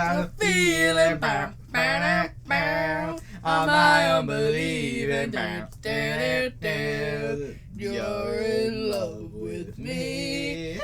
kind of feeling. Bow, bow, bow. On my unbelieving. Bow, da, da, da. You're in love with me.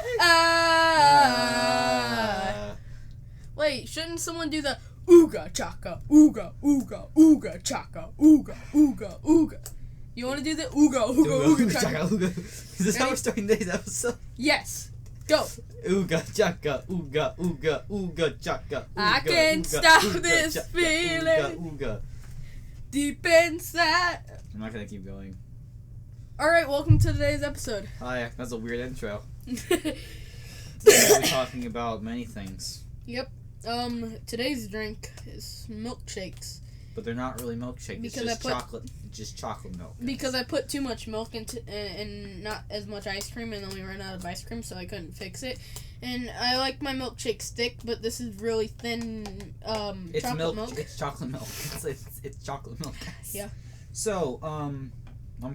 Wait, shouldn't someone do the ooga chaka, ooga, ooga, ooga chaka, ooga, ooga, ooga? You want to do the ooga, ooga, ooga chaka? Ooga. Is this how we're starting today's episode? Yes. Go. Ooga chaka, ooga, ooga, ooga chaka. Ooga, I can't ooga, stop ooga, this chaka, feeling Ooga, ooga. deep inside. I'm not gonna keep going. Alright, welcome to today's episode. Hi, that's a weird intro. Today we'll be talking about many things. Yep. Today's drink is milkshakes. But they're not really milkshakes. Because it's just I put- chocolate. It's just chocolate milk. Because I put too much milk into and not as much ice cream, and then we ran out of ice cream, so I couldn't fix it. And I like my milkshake thick, but this is really thin. It's chocolate milk. It's chocolate milk. It's chocolate milk. Yeah. So I'm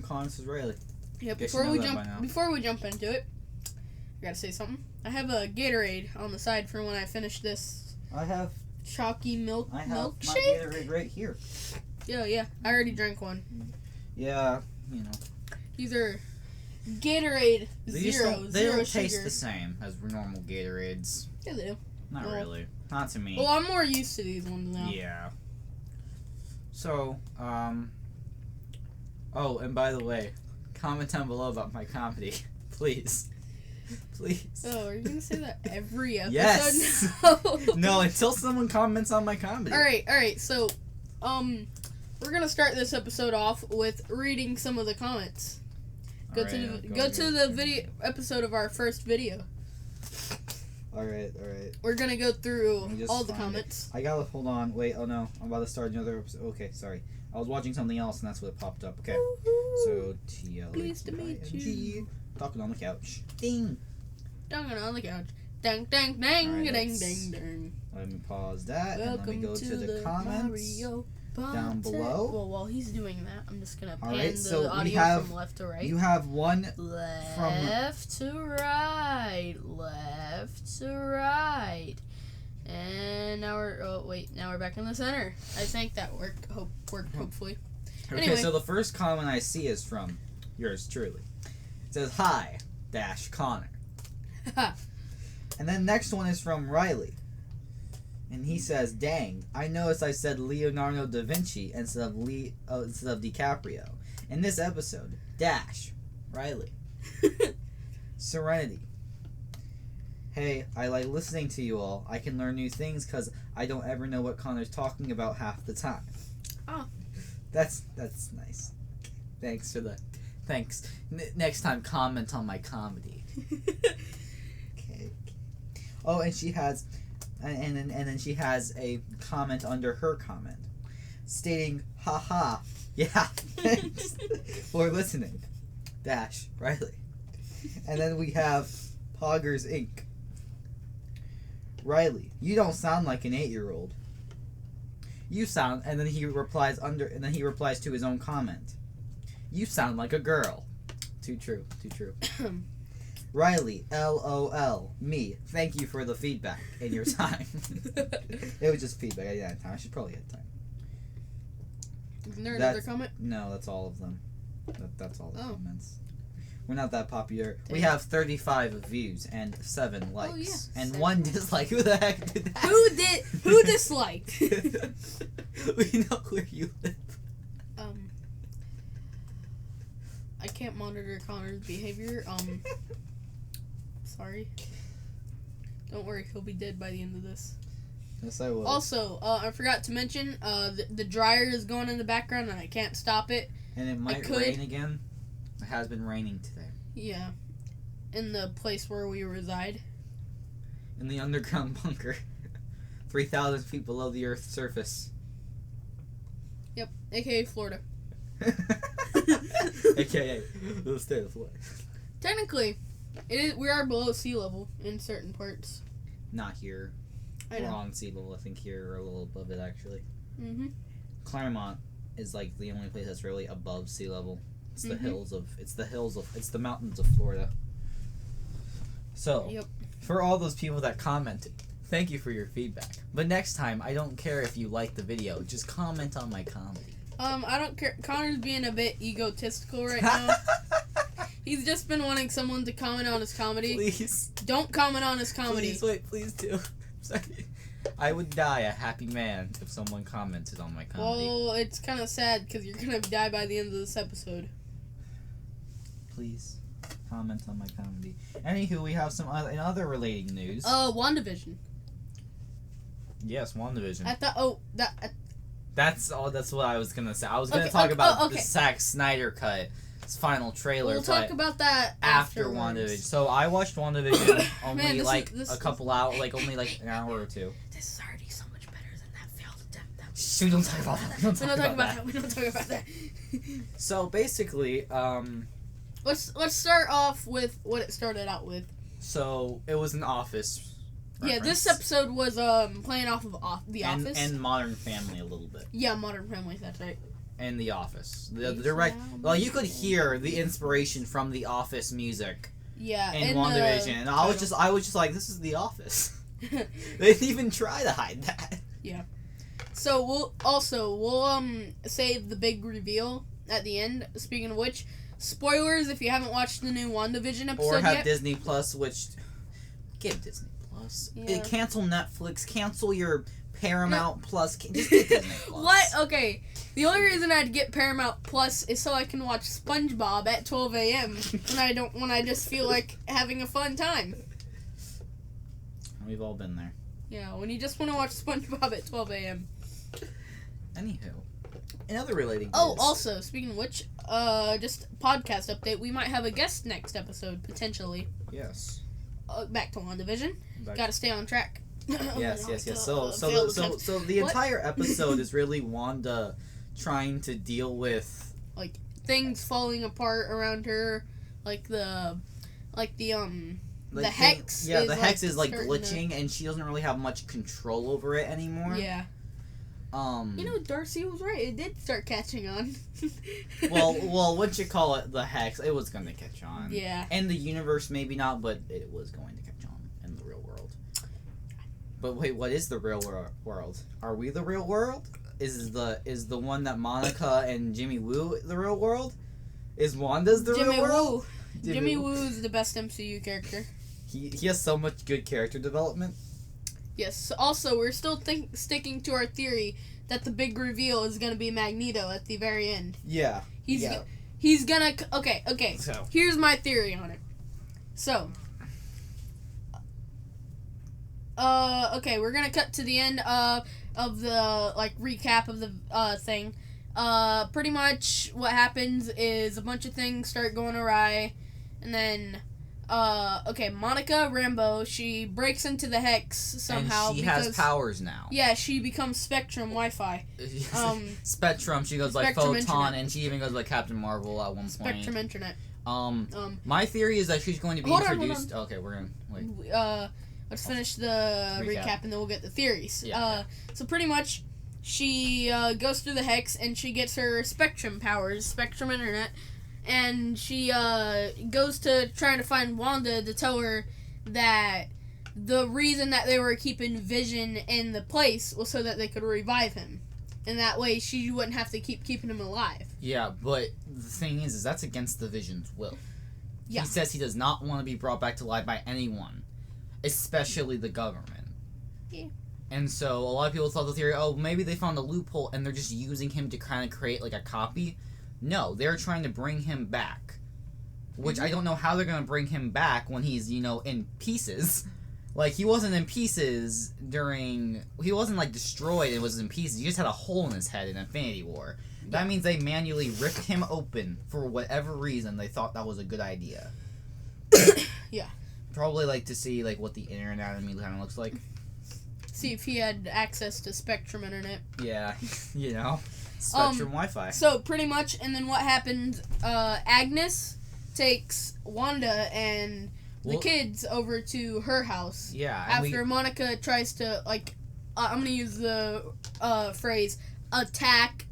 Connor. This is Riley. Yeah. Guess Before you know we that jump, by now. before we jump into it, I gotta say something. I have a Gatorade on the side for when I finish this I have chalky milkshake. my Gatorade right here. Yeah. I already drank one. Yeah, you know. These are Gatorade They zero don't sugar. taste the same as normal Gatorades. Yeah, they do. Not Well- really. Not to me. Well, I'm more used to these ones now. Yeah. So, oh, and by the way, comment down below about my comedy. Please. Please. Oh, are you gonna say that every episode? Yes. No. No, until someone comments on my comedy. Alright, so, we're gonna start this episode off with reading some of the comments. Go to the video episode of our first video. Alright. We're gonna go through Let me just all the find comments. I gotta, hold on, wait, oh no, I'm about to start another episode. Okay, sorry. I was watching something else and that's what popped up. Okay. So, Pleased to meet you. Talking on the couch. Ding. Dang on the couch. Dang, dang, dang, Alright, dang, let's- dang, dang. Let me pause that and let Welcome me go to the comments. Mario down Party. below. Well, while he's doing that, I'm just gonna pan Alright, the so we audio have- from left to right. You have one Left to right. Left to right. And now we're back in the center. I think that worked hopefully. Okay, Anyway. so the first comment I see is from yours truly. It says, "Hi, Connor." And then next one is from Riley. And he says, "Dang, I noticed I said Leonardo da Vinci instead of DiCaprio. In this episode, Riley. Serenity. Hey, I like listening to you all. I can learn new things because I don't ever know what Connor's talking about half the time." Oh. That's nice. Thanks for the... Thanks. Next time, comment on my comedy. Okay. Oh, and she has... And then she has a comment under her comment. Stating, "Haha, yeah, thanks for listening. Riley." And then we have Poggers Inc. "Riley, you don't sound like an 8-year-old. You sound..." And then he replies to his own comment. "You sound like a girl." Too true. "Riley, LOL, me. Thank you for the feedback and your time." It was just feedback. I didn't have time. I should probably have time. Isn't there another comment? No, that's all of them. That's all the Oh. comments. We're not that popular. Dang. We have 35 views and 7 likes. yeah, and 7. 1 dislike. Who the heck did that? Who disliked? We know where you live. I can't monitor Connor's behavior. Sorry. Don't worry, he'll be dead by the end of this. Yes, I will. Also, I forgot to mention, the dryer is going in the background and I can't stop it. And it might could- rain again. It has been raining today. Yeah. In the place where we reside. In the underground bunker. 3,000 feet below the Earth's surface. Yep, aka Florida. AKA the state of Florida. Technically, we are below sea level in certain parts. Not here. I We're know. on sea level. I think here we're a little above it, actually. Mm-hmm. Claremont is like the only place that's really above sea level. It's the Mhm. it's the mountains of Florida. So, Yep. for all those people that commented, Thank you for your feedback. But next time, I don't care if you like the video. Just comment on my comedy. I don't care. Connor's being a bit egotistical right now. He's just been wanting someone to comment on his comedy. Please. Don't comment on his comedy. Please do. Sorry. I would die a happy man if someone commented on my comedy. Well, it's kind of sad because you're going to die by the end of this episode. Please comment on my comedy. Anywho, we have some other relating news. WandaVision. Yes, Wandavision. That's what I was gonna say. I was gonna talk about the Snyder Cut, its final trailer. We'll talk about that after afterwards. WandaVision. So I watched WandaVision only Man, a couple hours, only an hour or two. This is already so much better than that failed attempt. Shh, we don't talk about that. We don't talk about that. So basically, let's start off with what it started out with. So it was an Office. Yeah, this episode was playing off of The Office. And Modern Family a little bit. Yeah, Modern Family, that's right. And The Office. Well, you could hear the inspiration from The Office music. Yeah, in WandaVision, and I was just like, this is The Office. They didn't even try to hide that. Yeah. So we'll save the big reveal at the end. Speaking of which, spoilers if you haven't watched the new WandaVision episode or have yet. Disney Plus, which get Disney Plus. Yeah. Cancel Netflix. Cancel your Paramount Plus. Just get Disney Plus. What? Okay. The only reason I'd get Paramount Plus is so I can watch SpongeBob at 12 a.m. when I just feel like having a fun time. We've all been there. Yeah, when you just want to watch SpongeBob at 12 a.m. Anywho, another relating news. Oh, also, speaking of which, just podcast update. We might have a guest next episode, potentially. Yes. Back to WandaVision. Gotta stay on track. Yes. So the entire episode is really Wanda trying to deal with like things falling apart around her, the hex. Yeah, the hex is glitching, and she doesn't really have much control over it anymore. Yeah. Darcy was right. It did start catching on. well, what you call it, the hex, it was going to catch on. Yeah. And the universe, maybe not, but it was going to catch on in the real world. But wait, what is the real world? Are we the real world? Is the one that Monica and Jimmy Woo the real world? Is Wanda's the real world? Jimmy Woo is the best MCU character. He has so much good character development. Yes. Also, we're still sticking to our theory that the big reveal is going to be Magneto at the very end. Yeah. He's gonna... Okay. So. Here's my theory on it. So. Okay, we're going to cut to the end of the, recap of the thing. Pretty much what happens is a bunch of things start going awry. And then... Monica Rambeau, she breaks into the hex somehow. And she has powers now. Yeah, she becomes Spectrum Wi-Fi. Spectrum, she goes Spectrum Photon, Internet. And she even goes Captain Marvel at one point. Spectrum Internet. My theory is that she's going to be introduced... Okay, we're going to... Wait. Let's finish the recap and then we'll get the theories. Yeah. So pretty much, she goes through the hex and she gets her Spectrum powers, Spectrum Internet. And she goes to try to find Wanda to tell her that the reason that they were keeping Vision in the place was so that they could revive him. And that way she wouldn't have to keep keeping him alive. Yeah, but the thing is that's against the Vision's will. Yeah. He says he does not want to be brought back to life by anyone, especially the government. Yeah. And so a lot of people thought the theory, maybe they found a loophole and they're just using him to kind of create a copy. No, they're trying to bring him back. Which I don't know how they're going to bring him back when he's, in pieces. He wasn't in pieces he wasn't, destroyed and was in pieces. He just had a hole in his head in Infinity War. Yeah. That means they manually ripped him open for whatever reason they thought that was a good idea. Yeah. Probably, to see, what the inner anatomy kind of looks like. See if he had access to Spectrum Internet. Yeah, Spectrum Wi-Fi. So, pretty much, and then what happened, Agnes takes Wanda and the kids over to her house. Yeah. After Monica tries to, I'm going to use the phrase, attack,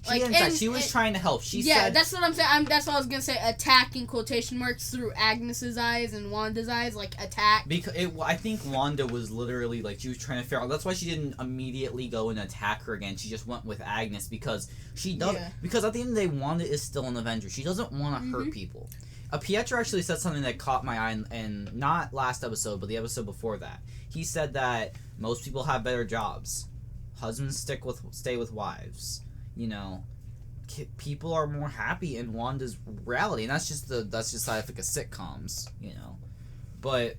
She didn't attack. She was trying to help. She said... that's what I'm saying. That's what I was going to say. Attack in quotation marks through Agnes's eyes and Wanda's eyes. Like, attack. Because I think Wanda was literally, like, she was trying to figure out... That's why she didn't immediately go and attack her again. She just went with Agnes because she does... Yeah. Because at the end of the day, Wanda is still an Avenger. She doesn't want to hurt people. Pietro actually said something that caught my eye, and not last episode, but the episode before that. He said that most people have better jobs. Husbands stay with wives. You know, people are more happy in Wanda's reality, and that's just side effect of sitcoms. You know, but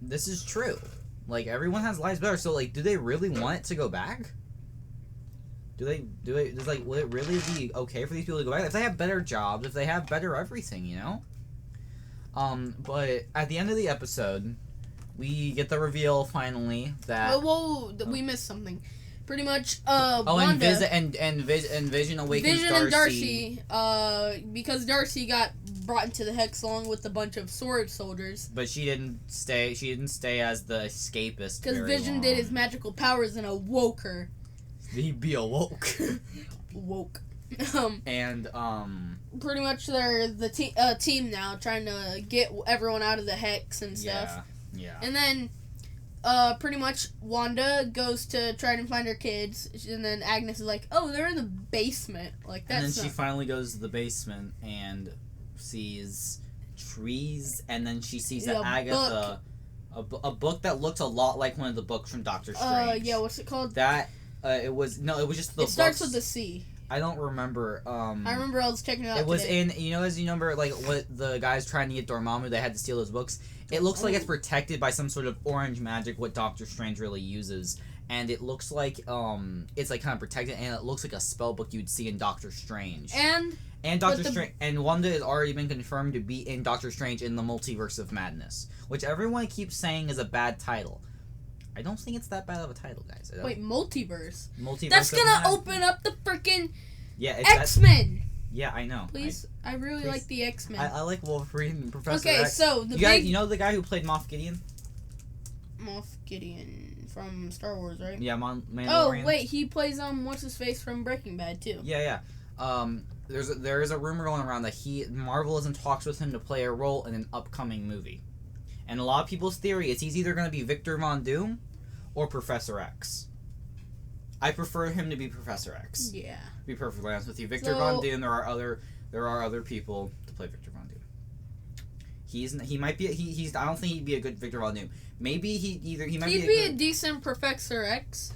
this is true. Like, everyone has lives better. So, like, do they really want it to go back? Would it really be okay for these people to go back if they have better jobs, if they have better everything? You know. But at the end of the episode, we get the reveal finally that... we missed something. Pretty much, Wanda... and Vision awakens Vision Darcy. and Darcy, because Darcy got brought into the Hex along with a bunch of sword soldiers. But she didn't stay as the escapist because Vision did his magical powers and awoke her. He be awoke. Woke. And, pretty much they're the team now, trying to get everyone out of the Hex and stuff. Yeah. And then, pretty much Wanda goes to try to find her kids, and then Agnes is like, "Oh, they're in the basement." Like, that's. And then she finally goes to the basement and sees trees, and then she sees that Agatha, a book that looked a lot like one of the books from Doctor Strange. Yeah, what's it called? That it was just the. It starts with the C. I don't remember. I remember I was checking it out. It was today. as you remember, like, what the guys trying to get Dormammu, they had to steal those books. It looks like it's protected by some sort of orange magic, what Doctor Strange really uses, and it looks like it's like kind of protected, and it looks like a spell book you'd see in Doctor Strange. And Doctor Strange and Wanda has already been confirmed to be in Doctor Strange in the Multiverse of Madness, which everyone keeps saying is a bad title. I don't think it's that bad of a title, guys. Wait, Multiverse? Multiverse. That's gonna open up the freaking X-Men. Yeah, I know. Please, I really like the X-Men. I like Wolverine and Professor X. X. So you know the guy who played Moff Gideon? Moff Gideon from Star Wars, right? Yeah, Mandalorian. Oh wait, he plays what's his face from Breaking Bad too. Yeah. There is a rumor going around that Marvel is in talks with him to play a role in an upcoming movie, and a lot of people's theory is he's either going to be Victor Von Doom or Professor X. I prefer him to be Professor X. Yeah. To be perfectly honest with you, Victor Von Doom. There are other people to play Victor Von Doom. He might be. I don't think he'd be a good Victor Von Doom. Maybe he'd be a decent Professor X,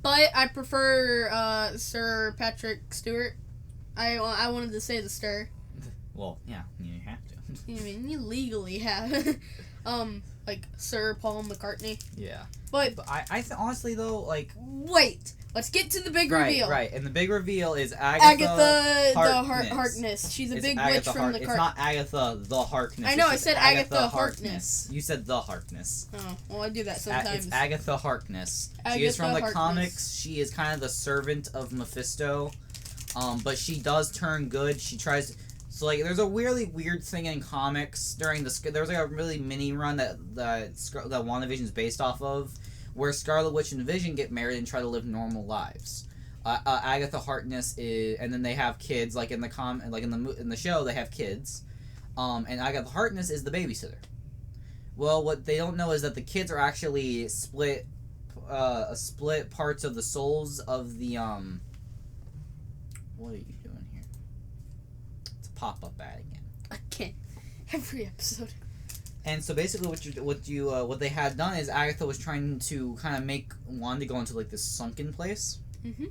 but I prefer Sir Patrick Stewart. I wanted to say the stir. Well, yeah, you have to. I mean, you legally have. Like Sir Paul McCartney. Yeah. But I honestly though, like. Wait, let's get to the big reveal. Right, and the big reveal is Agatha Harkness. She's a big witch from the. It's not Agatha the Harkness. I know. I said Agatha Harkness. You said the Harkness. Oh, well, I do that sometimes. It's Agatha Harkness. She is from the comics. She is kind of the servant of Mephisto, but she does turn good. She tries. So, like, there's a really weird thing in comics there was, like, a really mini run that WandaVision's based off of, where Scarlet Witch and Vision get married and try to live normal lives. Agatha Harkness is, and then they have kids, like in the show, they have kids, and Agatha Harkness is the babysitter. Well, what they don't know is that the kids are actually split parts of the souls of the, what are you doing? Pop-up ad again. Every episode. And so basically what they had done is Agatha was trying to kind of make Wanda go into like this sunken place. Mm-hmm.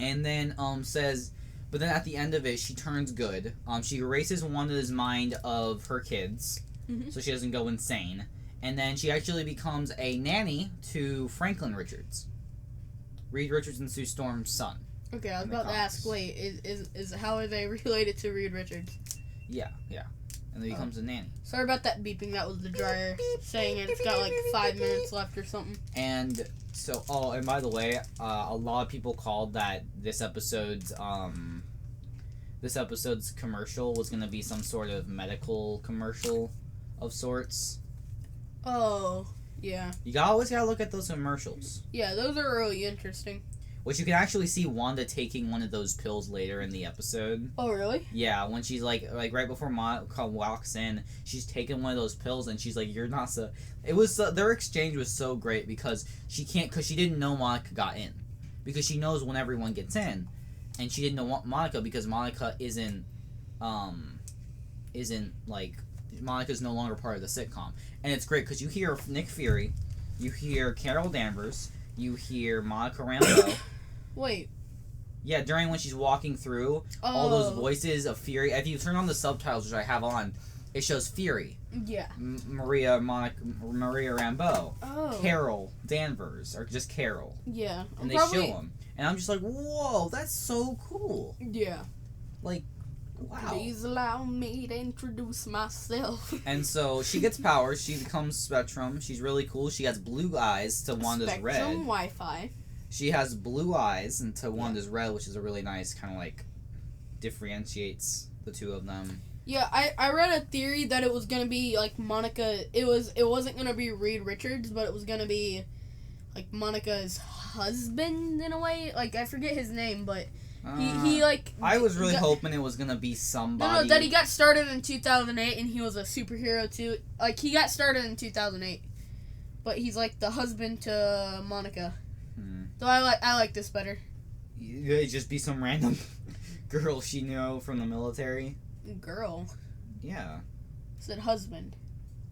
And then but then at the end of it she turns good. She erases Wanda's mind of her kids, so she doesn't go insane. And then she actually becomes a nanny to Franklin Richards. Reed Richards and Sue Storm's son. Okay, I was about to ask, wait, is how are they related to Reed Richards? Yeah. And then becomes a nanny. Sorry about that beeping, that was the dryer saying it's got like 5 minutes left or something. And so, and by the way, a lot of people called that this episode's commercial was going to be some sort of medical commercial of sorts. Oh, yeah. You always gotta look at those commercials. Yeah, those are really interesting. Which you can actually see Wanda taking one of those pills later in the episode. Oh, really? Yeah, when she's like right before Monica walks in, she's taking one of those pills and she's like, "You're not so." It was their exchange was so great because she didn't know Monica got in, because she knows when everyone gets in, and she didn't know Monica because Monica isn't like Monica's no longer part of the sitcom, and it's great because you hear Nick Fury, you hear Carol Danvers, you hear Monica Rambeau. Wait. Yeah, during when she's walking through, all those voices of Fury. If you turn on the subtitles, which I have on, it shows Fury. Yeah. Maria Rambeau. Oh. Carol Danvers, or just Carol. Yeah. And they show them. And I'm just like, whoa, that's so cool. Yeah. Like, wow. Please allow me to introduce myself. And so she gets powers. She becomes Spectrum. She's really cool. She has blue eyes to Wanda's Spectrum red. Wi-Fi. She has blue eyes into Wanda's red, which is a really nice kind of like differentiates the two of them. Yeah, I read a theory that it was gonna be like Monica. It wasn't gonna be Reed Richards, but it was gonna be like Monica's husband in a way. Like I forget his name, but he like. I was really hoping it was gonna be somebody. No, that he got started in 2008 and he was a superhero too. Like he got started in 2008, but he's like the husband to Monica. So I like this better. It'd just be some random girl she knew from the military. Girl. Yeah. Said husband.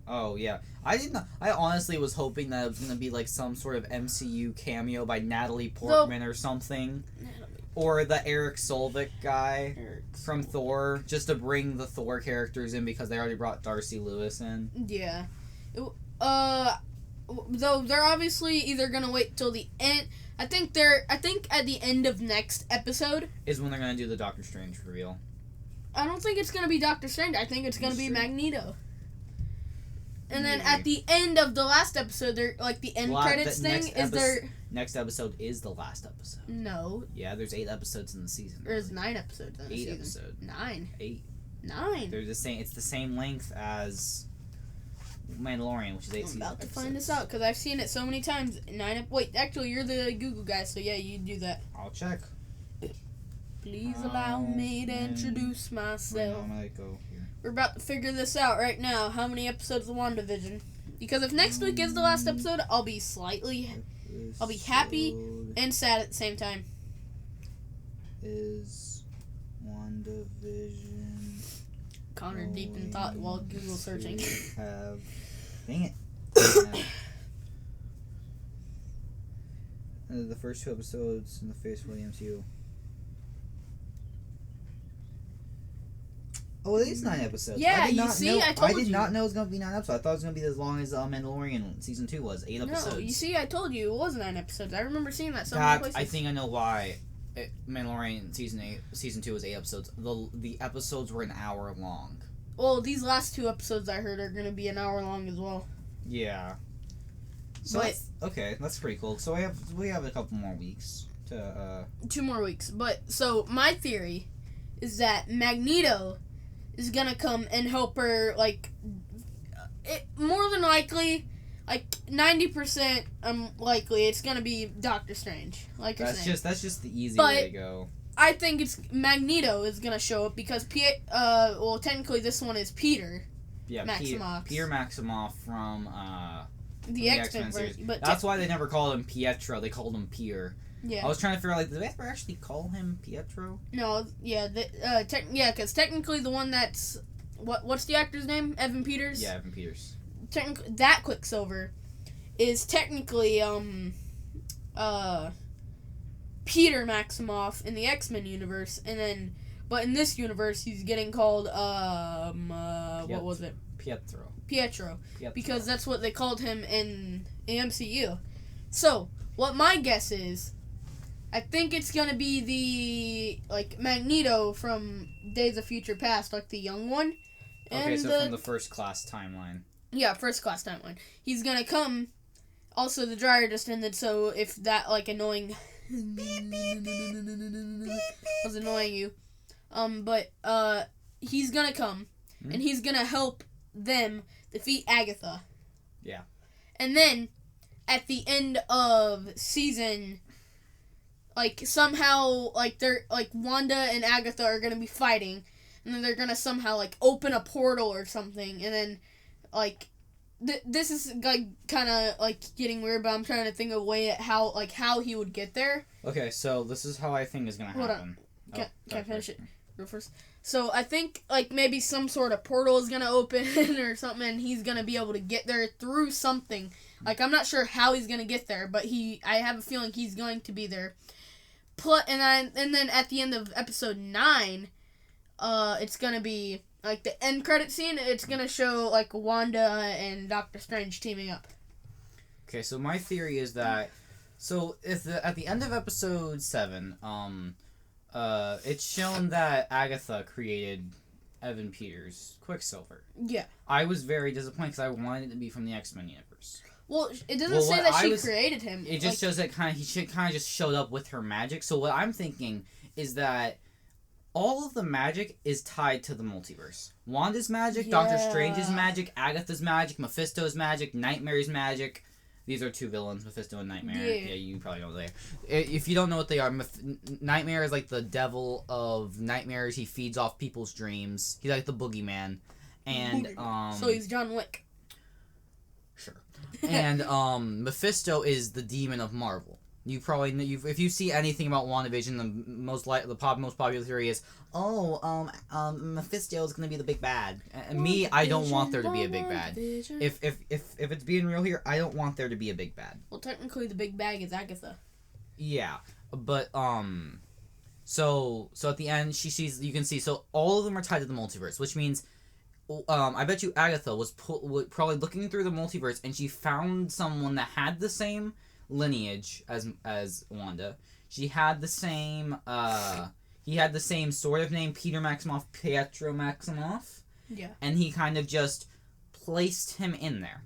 Oh yeah, I didn't. I honestly was hoping that it was gonna be like some sort of MCU cameo by Natalie Portman or something, or the Eric Solvik guy from Thor, just to bring the Thor characters in because they already brought Darcy Lewis in. Yeah. Though they're obviously either gonna wait till the end. I think at the end of next episode is when they're gonna do the Doctor Strange reveal. I don't think it's gonna be Doctor Strange. I think it's gonna be Magneto. And then at the end of the last episode, they're like the end credits thing is their next episode is the last episode. No. Yeah, there's 8 episodes in the season. There's 9 episodes in the season. 8 episodes. 9. 8. 9. They're the same. It's the same length as Mandalorian, which is 8 seasons. I'm about to find this out because I've seen it so many times. 9. Wait, actually, you're the Google guy, so yeah, you do that. I'll check. Please allow me to introduce myself. I might go here. We're about to figure this out right now. How many episodes of WandaVision? Because if next week is the last episode, I'll be happy and sad at the same time. Is WandaVision? Connor deep in thought while Google searching. Dang it. The first 2 episodes in the phase for the MCU. Oh, it is 9 episodes. Yeah, I did not know, I told you. I did not know it was going to be 9 episodes. I thought it was going to be as long as Mandalorian Season 2 was. 8 episodes. No, you see, I told you it was 9 episodes. I remember seeing that so many places. I think I know why Mandalorian Season 2 was 8 episodes. The episodes were an hour long. Well, these last 2 episodes I heard are going to be an hour long as well. Yeah. So that's pretty cool. So we have a couple more weeks to 2 more weeks. But so my theory is that Magneto is gonna come and help her. Like, more than likely, like 90%, likely it's gonna be Doctor Strange. Like you're saying. That's just the easy way to go. I think it's Magneto is gonna show up because technically this one is Peter. Yeah, Maximoff. Peter Maximoff from the X-Men series. But that's why they never called him Pietro. They called him Peter. Yeah. I was trying to figure out, did they ever actually call him Pietro? No, yeah, because technically the one that's what's the actor's name? Evan Peters. Yeah, Evan Peters. Technically, that Quicksilver is technically Peter Maximoff in the X-Men universe, but in this universe he's getting called what was it? Pietro. Because that's what they called him in the MCU. So what my guess is, I think it's gonna be the Magneto from Days of Future Past, like the young one. Okay, so from the First Class timeline. Yeah, First Class timeline. He's gonna come. Also, the dryer just ended, so if that annoying was annoying you, but he's gonna come and he's gonna help them defeat Agatha. Yeah. And then at the end of season like somehow like they're like Wanda and Agatha are gonna be fighting, and then they're gonna somehow like open a portal or something, and then like this is like kind of like getting weird, but I'm trying to think of a way at how he would get there. Okay, so this is how I think is gonna happen. Hold on. Can I finish it real first? So I think like maybe some sort of portal is gonna open or something, and he's gonna be able to get there through something. Like I'm not sure how he's gonna get there, but I have a feeling he's going to be there. And then at the end of episode 9, it's gonna be like the end credit scene. It's gonna show like Wanda and Doctor Strange teaming up. Okay, so my theory is that if at the end of episode 7, it's shown that Agatha created Evan Peters' Quicksilver. Yeah. I was very disappointed because I wanted it to be from the X-Men universe. Well, it doesn't say that she created him. It just shows that he kind of just showed up with her magic. So what I'm thinking is that all of the magic is tied to the multiverse. Wanda's magic, yeah. Doctor Strange's magic, Agatha's magic, Mephisto's magic, Nightmare's magic. These are 2 villains, Mephisto and Nightmare. Yeah, you probably know what they are. If you don't know what they are, Nightmare is like the devil of nightmares. He feeds off people's dreams. He's like the boogeyman. And, so he's John Wick. Sure. And, Mephisto is the demon of Marvel. You probably know, if you see anything about WandaVision, the most popular theory is, Mephisto is gonna be the big bad. And me, I don't want there to be a big bad. If it's being real here, I don't want there to be a big bad. Well, technically, the big bag is Agatha. Yeah, but so at the end, you can see, so all of them are tied to the multiverse, which means, I bet you Agatha was probably looking through the multiverse, and she found someone that had the same lineage as Wanda. She had the same he had the same sort of name, Pietro Maximoff. Yeah. And he kind of just placed him in there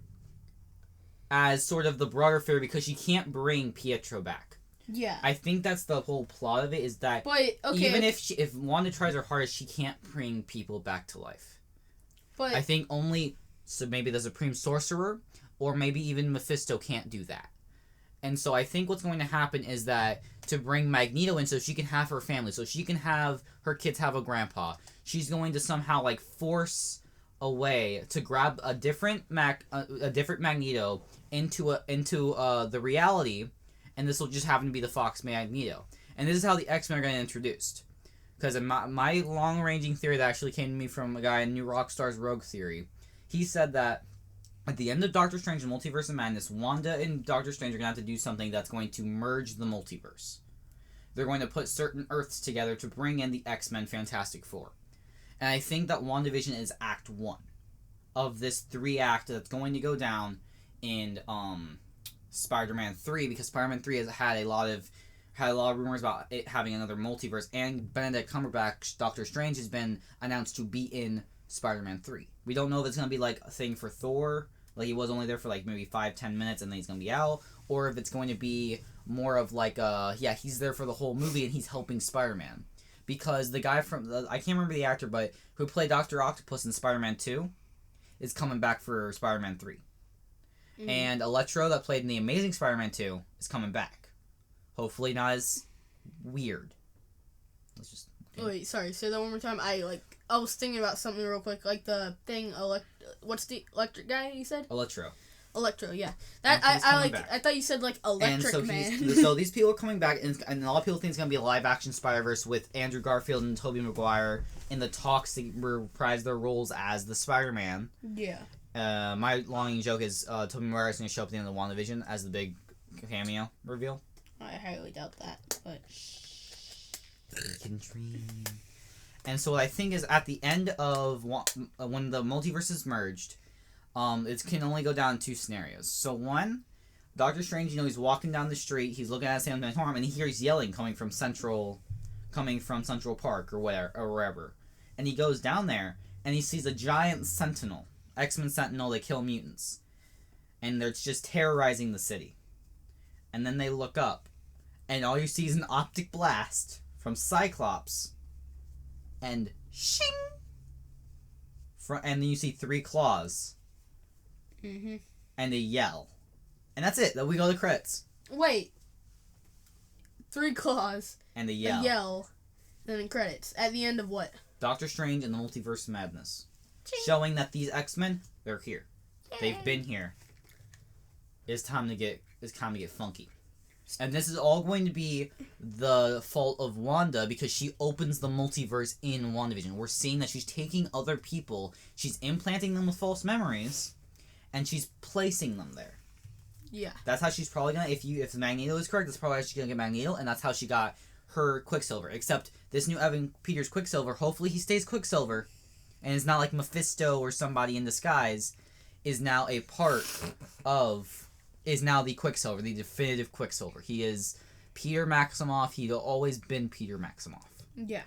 as sort of the broader figure because she can't bring Pietro back. Yeah. I think that's the whole plot of it, is that even if Wanda tries her hardest, she can't bring people back to life. But I think maybe the Supreme Sorcerer or maybe even Mephisto can't do that. And so I think what's going to happen is that to bring Magneto in so she can have her family, so she can have her kids have a grandpa, she's going to somehow like force a way to grab a different Magneto into the reality, and this will just happen to be the Fox Magneto. And this is how the X-Men are going to get introduced. Because my long-ranging theory that actually came to me from a guy in New Rockstar's Rogue Theory, he said that at the end of Doctor Strange and Multiverse of Madness, Wanda and Doctor Strange are going to have to do something that's going to merge the multiverse. They're going to put certain Earths together to bring in the X-Men Fantastic Four. And I think that WandaVision is Act 1 of this 3-act that's going to go down in Spider-Man 3, because Spider-Man 3 has had a lot of rumors about it having another multiverse, and Benedict Cumberbatch, Doctor Strange, has been announced to be in Spider-Man 3. We don't know if it's going to be like a thing for Thor, like he was only there for like maybe 5-10 minutes and then he's going to be out, or if it's going to be more of like he's there for the whole movie and he's helping Spider-Man. Because the guy I can't remember the actor, but who played Dr. Octopus in Spider-Man 2 is coming back for Spider-Man 3. Mm. And Electro, that played in The Amazing Spider-Man 2, is coming back. Hopefully not as weird. Let's just... Okay. Wait, sorry, say that one more time. I was thinking about something real quick, like the thing, what's the electric guy you said? Electro, yeah. That I thought you said like Electric Man. So these people are coming back, and a lot of people think it's gonna be a live action Spider-Verse with Andrew Garfield and Tobey Maguire in the talks to reprise their roles as the Spider-Man. Yeah. My long joke is Tobey Maguire is gonna show up at the end of WandaVision as the big cameo reveal. I highly doubt that, but you can dream. And so what I think is at the end of when the multiverse is merged, it can only go down 2 scenarios. So one, Doctor Strange, he's walking down the street, he's looking at Sam Torm, and he hears yelling coming from Central Park or wherever. And he goes down there, and he sees a giant Sentinel, X-Men Sentinel that kill mutants. And they're just terrorizing the city. And then they look up, and all you see is an optic blast from Cyclops, and shing! And then you see 3 claws. Mm-hmm. And they yell. And that's it. Then we go to credits. Wait. 3 claws, and a a yell. yell, then in credits. At the end of what? Doctor Strange and the Multiverse of Madness. Ching. Showing that these X-Men, they're here. Yay. They've been here. It's time to get funky. And this is all going to be the fault of Wanda because she opens the multiverse in WandaVision. We're seeing that she's taking other people, she's implanting them with false memories, and she's placing them there. Yeah. That's how she's probably gonna, if Magneto is correct, that's probably how she's gonna get Magneto, and that's how she got her Quicksilver. Except this new Evan Peters Quicksilver, hopefully he stays Quicksilver, and it's not like Mephisto or somebody in disguise, is now a part of... is now the Quicksilver, the definitive Quicksilver. He is Peter Maximoff. He's always been Peter Maximoff. Yeah.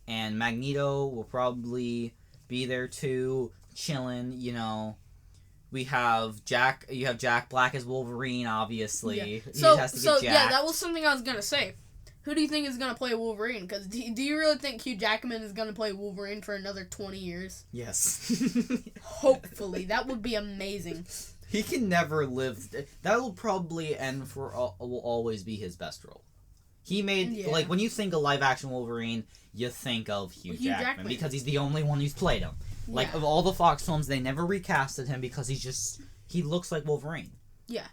And Magneto will probably be there too, chilling, you know. We have Jack. You have Jack Black as Wolverine, obviously. Yeah. He just has to get yeah, jacked. that was something I was going to say. Who do you think is going to play Wolverine? Because do you really think Hugh Jackman is going to play Wolverine for another 20 years? Yes. Hopefully. That would be amazing. He can never live... That will probably end for... will always be his best role. He made... Yeah. Like, when you think of live-action Wolverine, you think of Hugh Jackman. Because he's the only one who's played him. Like, Yeah. of all the Fox films, they never recasted him because he's just... He looks like Wolverine. Yeah.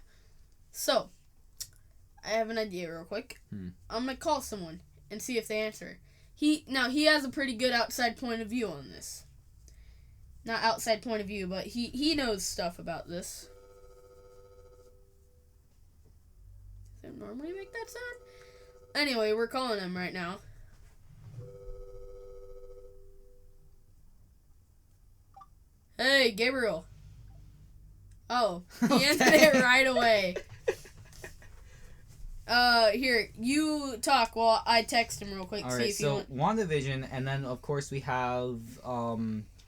So, I have an idea real quick. I'm going to call someone and see if they answer. He has a pretty good outside point of view on this. Not outside point of view, but he knows stuff about this. Does it normally make that sound? Anyway, we're calling him right now. Hey, Gabriel. Oh, he answered it right away. Here, you talk while I text him real quick. Alright, so WandaVision, and then, of course, we have,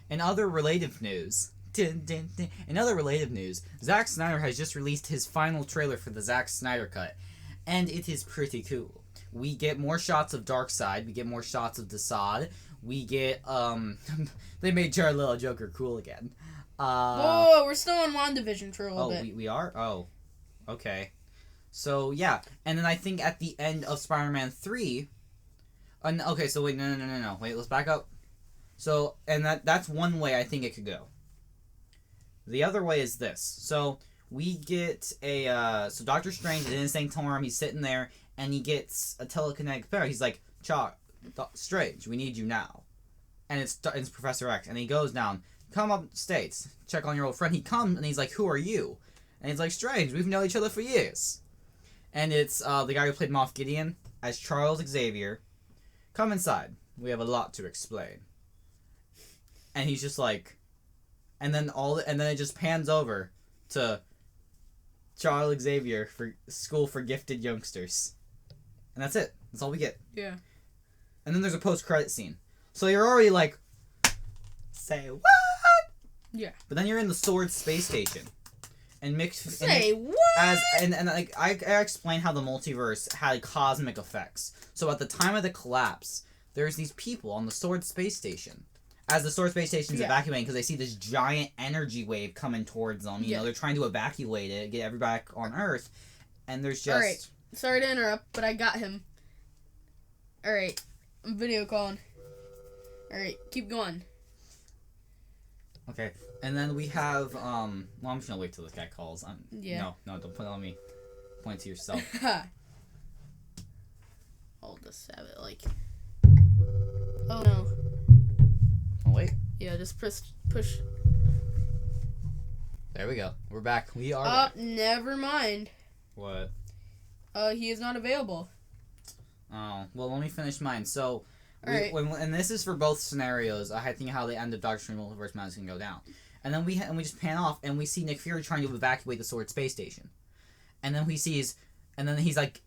in other related news, Zack Snyder has just released his final trailer for the Zack Snyder Cut, and it is pretty cool. We get more shots of Darkseid, we get more shots of Desaad, we get, they made Jared Leto Joker cool again. Whoa, we're still on Wandavision for a little bit. We are? Oh, okay. So, yeah, and then I think at the end of Spider-Man 3, okay, so wait, no, wait, let's back up. So, and that's one way I think it could go. The other way is this. So, we get so Doctor Strange is in his dorm, he's sitting there, and he gets a telekinetic power. He's like, Strange, we need you now. And it's Professor X, and he goes down, come upstate, check on your old friend. He comes, and he's like, who are you? And he's like, Strange, we've known each other for years. And it's the guy who played Moff Gideon as Charles Xavier. Come inside, we have a lot to explain. And he's just like, and then it just pans over to Charles Xavier for School for Gifted Youngsters, and that's it. That's all we get. Yeah. And then there's a post-credit scene, so you're already like, say what? Yeah. But then you're in the Sword space station, and what? Like I explained how the multiverse had cosmic effects. So at the time of the collapse, there's these people on the Sword space station. As the Sword space station's evacuating, because they see this giant energy wave coming towards them. You know, they're trying to evacuate it, get everybody back on Earth, and there's just... Alright, sorry to interrupt, but I got him. Alright, I'm video calling. Alright, keep going. Okay, and then we have, well, I'm just gonna wait till this guy calls. No, don't put it on me. Point to yourself. I'll just have it, like... Oh, no. Oh, wait. Yeah, just push. There we go. We're back. We are back. Never mind. What? He is not available. Oh, well, let me finish mine. So, Alright. And this is for both scenarios. I think how the end of Doctor Strange Multiverse Madness can go down. And then we just pan off, and we see Nick Fury trying to evacuate the Sword space station. And then he's like,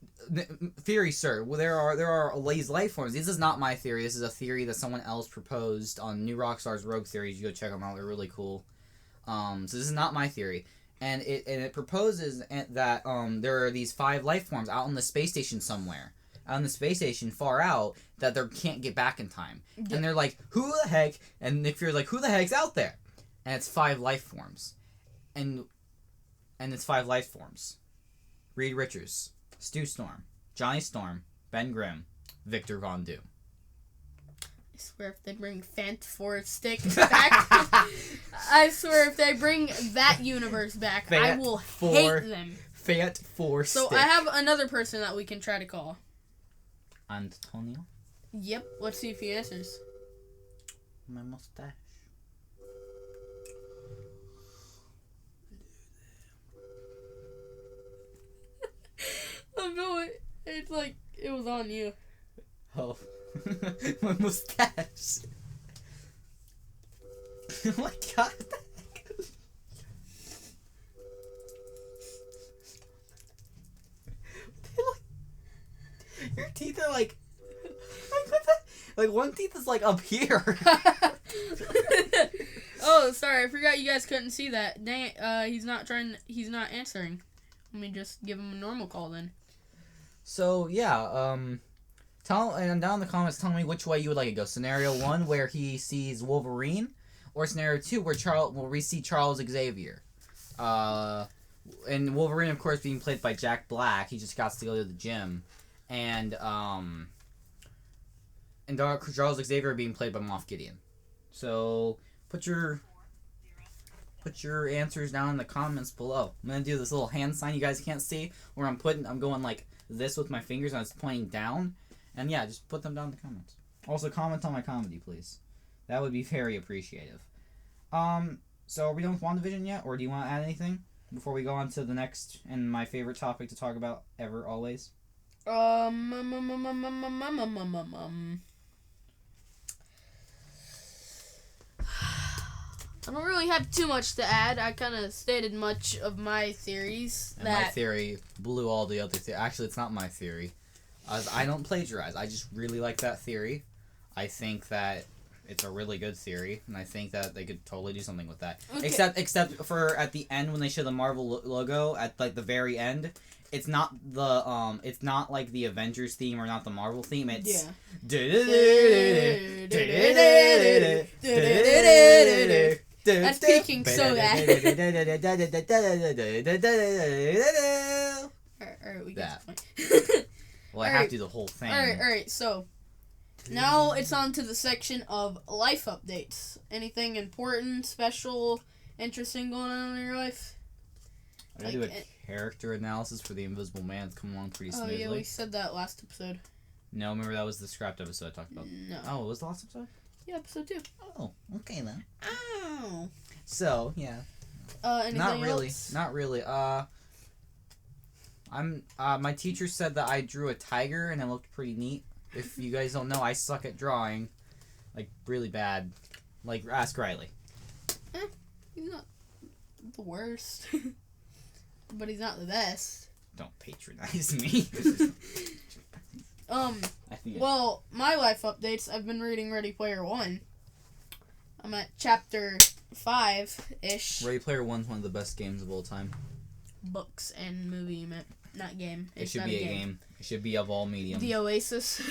Fury, sir, well, there are these life forms. This is not my theory. This is a theory that someone else proposed on New Rockstar's Rogue Theories. You go check them out. They're really cool. So this is not my theory. And it proposes that there are these 5 life forms out on the space station somewhere. Out on the space station far out that they can't get back in time. Yeah. And they're like, who the heck? And Nick Fury's like, who the heck's out there? And it's 5 life forms. And it's 5 life forms. Reed Richards, Stu Storm, Johnny Storm, Ben Grimm, Victor Von Doom. I swear if they bring Fant for Stick back, I swear if they bring that universe back, I will hate them. Fant for So Stick. I have another person that we can try to call. Antonio? Yep, let's see if he answers. My mustache. Oh no, it's like it was on you. Oh. My mustache. Oh my god. Your teeth are like what the? Like one teeth is like up here. Oh, sorry, I forgot you guys couldn't see that. Dang it, he's not answering. Let me just give him a normal call then. So yeah, tell and down in the comments, tell me which way you would like it go. Scenario 1 where he sees Wolverine, or scenario 2 where we see Charles Xavier. And Wolverine, of course, being played by Jack Black. He just got to go to the gym, and Charles Xavier being played by Moff Gideon. So put your answers down in the comments below. I'm gonna do this little hand sign you guys can't see, where I'm going like this with my fingers and it's pointing down. And yeah, just put them down in the comments. Also, comment on my comedy, please. That would be very appreciative. So are we done with WandaVision yet, or do you want to add anything before we go on to the next and my favorite topic to talk about ever, always? I don't really have too much to add. I kind of stated much of my theories. And my theory blew all the other theories. Actually, it's not my theory. I don't plagiarize. I just really like that theory. I think that it's a really good theory, and I think that they could totally do something with that. Okay. Except for at the end when they show the Marvel logo at like the very end. It's not it's not like the Avengers theme or not the Marvel theme. It's That's peaking so bad. Alright, we get the point. Well, I have to do the whole thing. Alright, so now it's on to the section of life updates. Anything important, special, interesting going on in your life? I gotta do a character analysis for the Invisible Man. It's coming along pretty smoothly. Oh yeah, we said that last episode. No, remember that was the scrapped episode I talked about. No. Oh, it was the last episode? Yeah, episode 2. Oh, okay then. Oh. So, yeah. Anything else? Not really. My teacher said that I drew a tiger and it looked pretty neat. If you guys don't know, I suck at drawing. Like, really bad. Like, ask Riley. He's not the worst. But he's not the best. Don't patronize me. Well, my life updates, I've been reading Ready Player One. I'm at chapter 5-ish. Ready Player One's one of the best games of all time. Books and movie, not game. It should be a game. It should be of all mediums. The Oasis.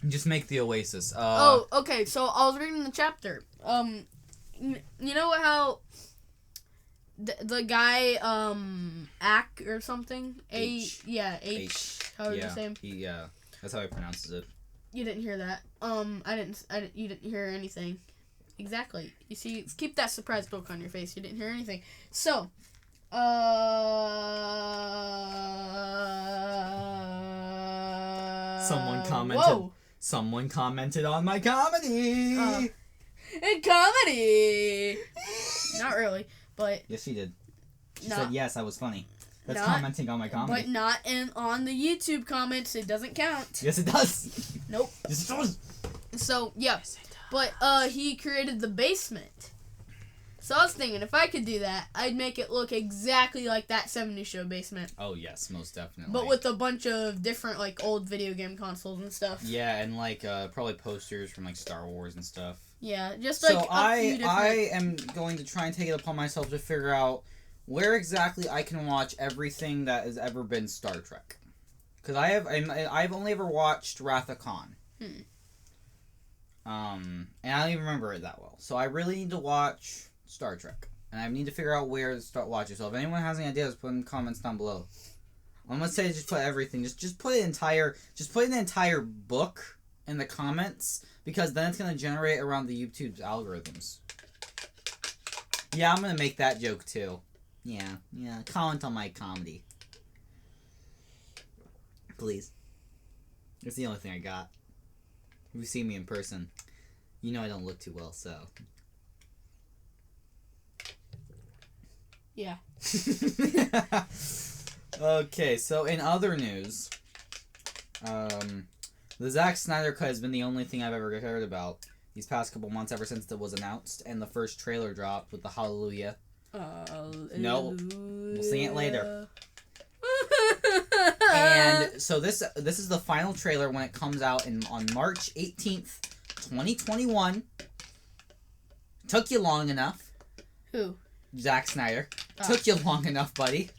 Just make the Oasis. Okay, so I was reading the chapter. You know how the guy, Ack or something? H. H. How do you say him? Yeah, that's how he pronounces it. You didn't hear that. You didn't hear anything. Exactly. You see, keep that surprised look on your face. You didn't hear anything. So, Someone commented. Whoa. Someone commented on my comedy. In comedy. Not really, but yes, she did. She said yes, I was funny. That's commenting on my comedy. But not on the YouTube comments. It doesn't count. Yes, it does. Nope. Yes, it does. So yeah, but he created the basement. So I was thinking, if I could do that, I'd make it look exactly like that 70s Show basement. Oh, yes, most definitely. But with a bunch of different, like, old video game consoles and stuff. Yeah, and, like, probably posters from, like, Star Wars and stuff. Yeah, just, like, a few different... I am going to try and take it upon myself to figure out where exactly I can watch everything that has ever been Star Trek. Because I've only ever watched Wrath of Khan. And I don't even remember it that well. So I really need to watch Star Trek. And I need to figure out where to start watching. So if anyone has any ideas, put in the comments down below. I'm gonna say just put everything. Just put an entire book in the comments, because then it's gonna generate around the YouTube's algorithms. Yeah, I'm gonna make that joke too. Yeah. Comment on my comedy, please. It's the only thing I got. If you see me in person, you know I don't look too well, so. Yeah. Okay, so in other news, the Zack Snyder Cut has been the only thing I've ever heard about these past couple months, ever since it was announced and the first trailer dropped with the Hallelujah. No, we'll sing it later. And so this is the final trailer when it comes out on March 18th, 2021. Took you long enough. Who? Zack Snyder. Oh. Took you long enough, buddy.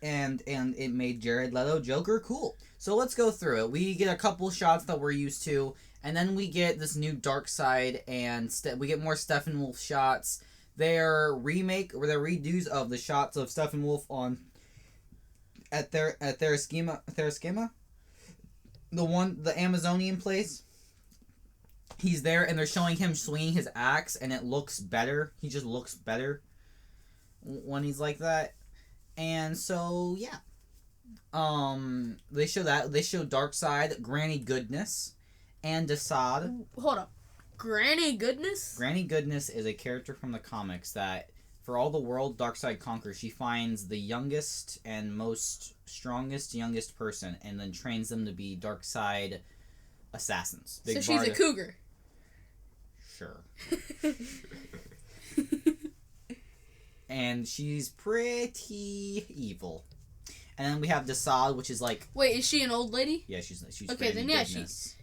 It made Jared Leto Joker cool. So let's go through it. We get a couple shots that we're used to, and then we get this new Dark Side, and we get more Steppenwolf shots. They're redos of the shots of Steppenwolf at their schema, the Amazonian place. He's there, and they're showing him swinging his axe, and it looks better. He just looks better when he's like that. And so, yeah. They show that. They show Darkseid, Granny Goodness, and Desaad. Hold up. Granny Goodness? Granny Goodness is a character from the comics that, for all the world Darkseid conquers, she finds the youngest and youngest person, and then trains them to be Darkseid assassins. So she's a cougar. Sure. And she's pretty evil. And then we have Desaad, which is like... Wait, is she an old lady? Yeah, she's okay, then yeah, she's...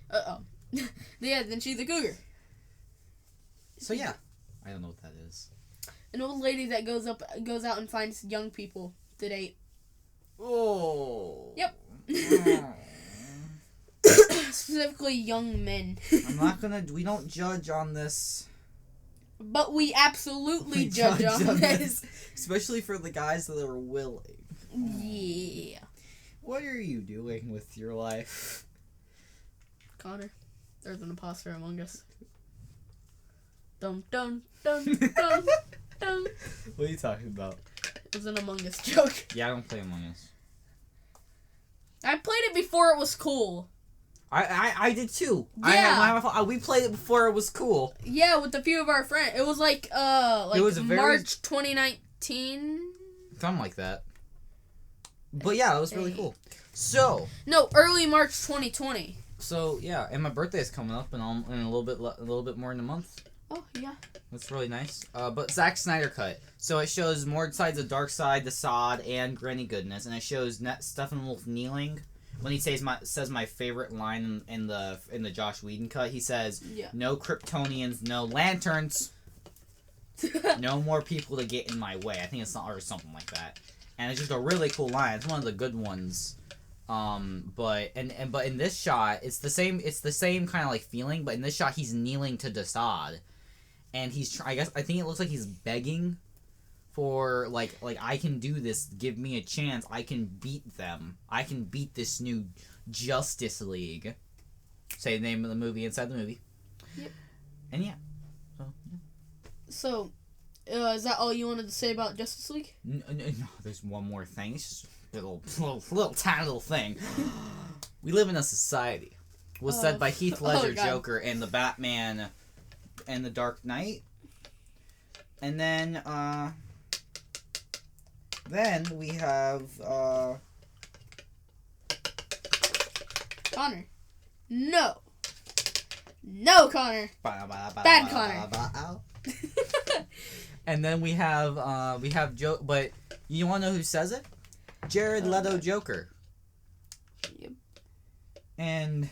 yeah, then she's a cougar. So yeah. I don't know what that is. An old lady that goes out and finds young people to date. Oh. Yep. Specifically young men. We don't judge on this. But we absolutely judge on this. Especially for the guys that are willing. Yeah. What are you doing with your life? Connor, there's an imposter among us. Dum dum dum dum dum. What are you talking about? It was an Among Us joke. Yeah, I don't play Among Us. I played it before it was cool. I did too. Yeah. We played it before it was cool. Yeah, with a few of our friends. It was like it was March 2019. Something like that. But yeah, it was really cool. So. No, early March 2020. So yeah, and my birthday is coming up in a little bit more than a month. Oh yeah. That's really nice. But Zack Snyder Cut. So it shows more sides of Darkseid, Desaad, and Granny Goodness, and it shows Steppenwolf kneeling when he says my favorite line in the Joss Whedon cut. He says, "No Kryptonians, no lanterns, no more people to get in my way." I think it's or something like that. And it's just a really cool line. It's one of the good ones. But in this shot, it's the same kind of like feeling. But in this shot, he's kneeling to Desaad, and I think it looks like he's begging for like I can do this. Give me a chance. I can beat them. I can beat this new Justice League. Say the name of the movie inside the movie. Yep. And yeah. So, is that all you wanted to say about Justice League? No, there's one more thing. It's just a little tiny little thing. We live in a society. Was said by Heath Ledger Joker and the Batman and the Dark Knight. And then we have Connor. No, Connor. Bad Connor. And then we have Joe, but you want to know who says it? Jared Leto Joker. Yep. And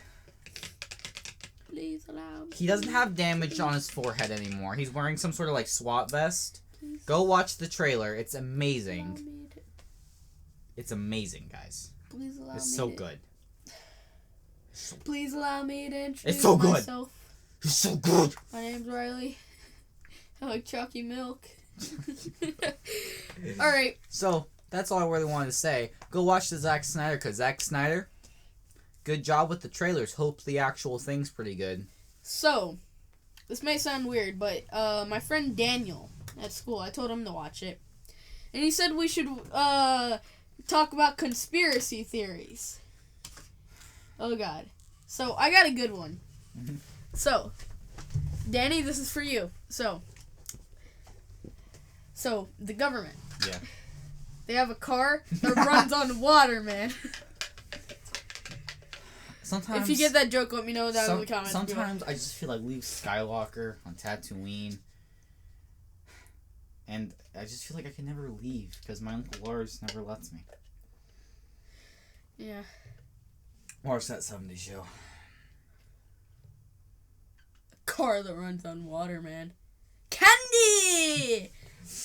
please allow me. He doesn't have damage on his forehead anymore. He's wearing some sort of like SWAT vest. Please. Go watch the trailer. It's amazing. It's amazing, guys. Please allow it's so good. Please allow me to introduce it's so good. myself. It's so good. My name's Riley. I like chalky milk. All right. So that's all I really wanted to say. Go watch the Zack Snyder Cut. Zack Snyder, good job with the trailers. Hope the actual thing's pretty good. So, this may sound weird, but my friend Daniel at school, I told him to watch it, and he said we should talk about conspiracy theories. Oh God. So I got a good one. So, Danny, this is for you. So the government. Yeah. They have a car that runs on water, man. Sometimes, if you get that joke, let me know down in the comments. Sometimes I just feel like Luke Skywalker on Tatooine. And I just feel like I can never leave because my Uncle Lars never lets me. Yeah. Watch that 70s show. Car that runs on water, man. Candy!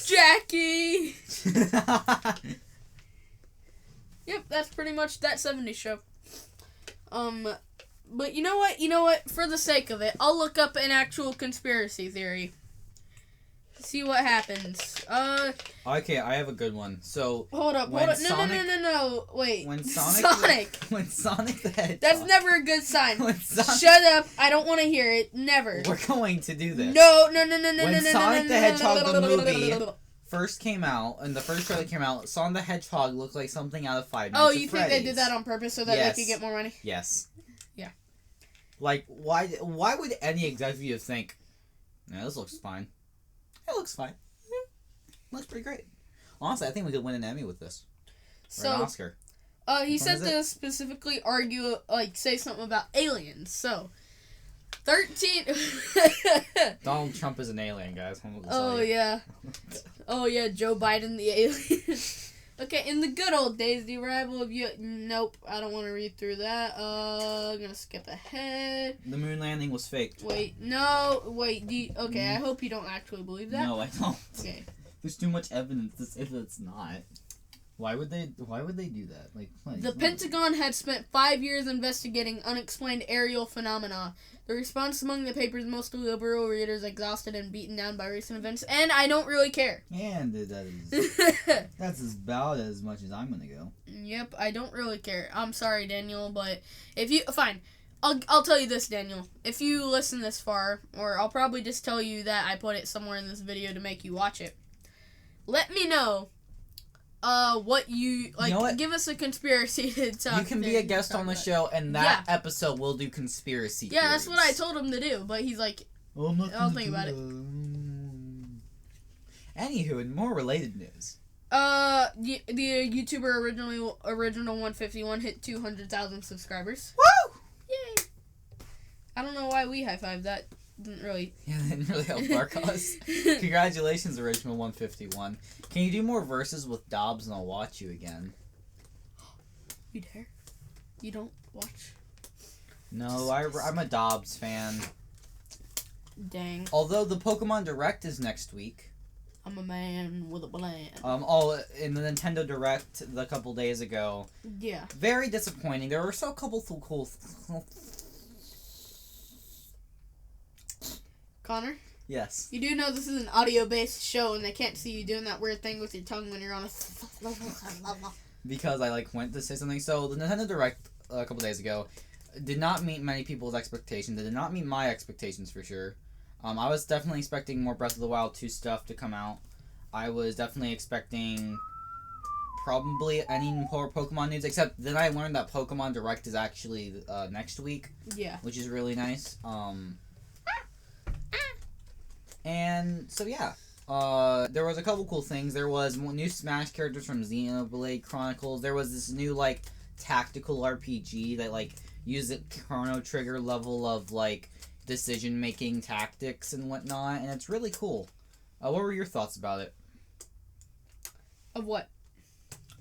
Jackie! Yep, that's pretty much that 70s show. But you know what? For the sake of it, I'll look up an actual conspiracy theory. See what happens. Okay, I have a good one. So hold up. No. Wait. When Sonic the Hedgehog. That's never a good sign. Shut up. I don't want to hear it. Never. We're going to do this. No. When Sonic the Hedgehog the movie first came out, and the first trailer came out, Sonic the Hedgehog looked like something out of Five Nights at Freddy's. Think they did that on purpose so that they could get more money? Yes. Yeah. Like, why would any executive think, no, this looks fine. It looks fine. Yeah. Looks pretty great. Honestly, I think we could win an Emmy with this. Or an Oscar. He said to specifically say something about aliens. So, 13... Donald Trump is an alien, guys. Oh, yeah. Oh, yeah, Joe Biden the alien. Okay, in the good old days, the arrival of Nope, I don't want to read through that. I'm going to skip ahead. The moon landing was faked. Okay, I hope you don't actually believe that. No, I don't. Okay. There's too much evidence to say that it's not. Why would they do that? The Pentagon had spent 5 years investigating unexplained aerial phenomena. The response among the paper's mostly liberal readers exhausted and beaten down by recent events, and I don't really care. And that's about as much as I'm gonna go. Yep, I don't really care. I'm sorry, Daniel, but fine. I'll tell you this, Daniel. If you listen this far, or I'll probably just tell you that I put it somewhere in this video to make you watch it. Let me know what you like. You know what? Give us a conspiracy to talk. You can be a guest on the show, and that episode we'll do conspiracy. Yeah, that's what I told him to do, but he's like, I'll think about it. Anywho, in more related news. The YouTuber original 151 hit 200,000 subscribers. Woo! Yay! I don't know why we high-fived that. Didn't really help our cause. Congratulations, original 151. Can you do more verses with Dobbs and I'll watch you again? You dare? You don't watch? No, I'm a Dobbs fan. Dang. Although the Pokemon Direct is next week. I'm a man with a plan. In the Nintendo Direct a couple days ago. Yeah. Very disappointing. There were still a couple cool. Connor? Yes. You do know this is an audio-based show, and they can't see you doing that weird thing with your tongue when you're on a... Because I went to say something. So the Nintendo Direct a couple days ago did not meet many people's expectations. It did not meet my expectations for sure. I was definitely expecting more Breath of the Wild 2 stuff to come out. I was definitely expecting probably any more Pokemon news, except then I learned that Pokemon Direct is actually next week. Yeah. Which is really nice. And so yeah, there was a couple cool things. There was new Smash characters from Xenoblade Chronicles. There was this new tactical RPG that used a Chrono Trigger level of decision making tactics and whatnot, and it's really cool. What were your thoughts about it? Of what?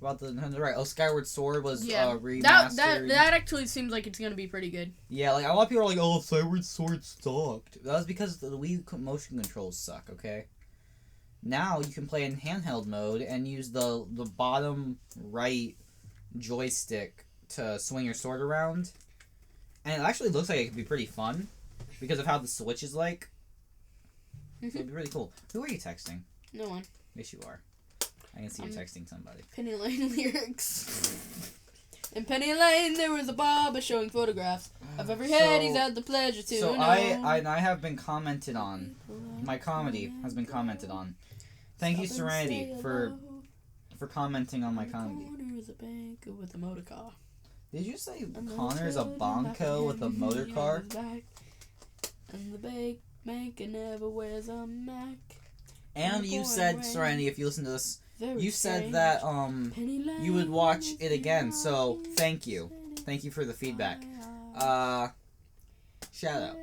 About the right? Oh, Skyward Sword was remastered. That actually seems like it's gonna be pretty good. Yeah, a lot of people are like, "Oh, Skyward Sword sucked." That was because the Wii motion controls suck. Okay. Now you can play in handheld mode and use the bottom right joystick to swing your sword around, and it actually looks like it could be pretty fun because of how the Switch is like. So it'd be really cool. Who are you texting? No one. Yes, you are. I can see you texting somebody. Penny Lane lyrics. In Penny Lane, there was a barber showing photographs of every head he's had the pleasure to know. I have been commented on. My comedy has been commented on. Thank you, Serenity, for commenting on my comedy. Connor's a banker with a motor car. Did you say Connor's a bonko with a motor car? And the banker never wears a Mac. And you said, Serenity, if you listen to this, you said that you would watch it again. So thank you. Thank you for the feedback. Shout out.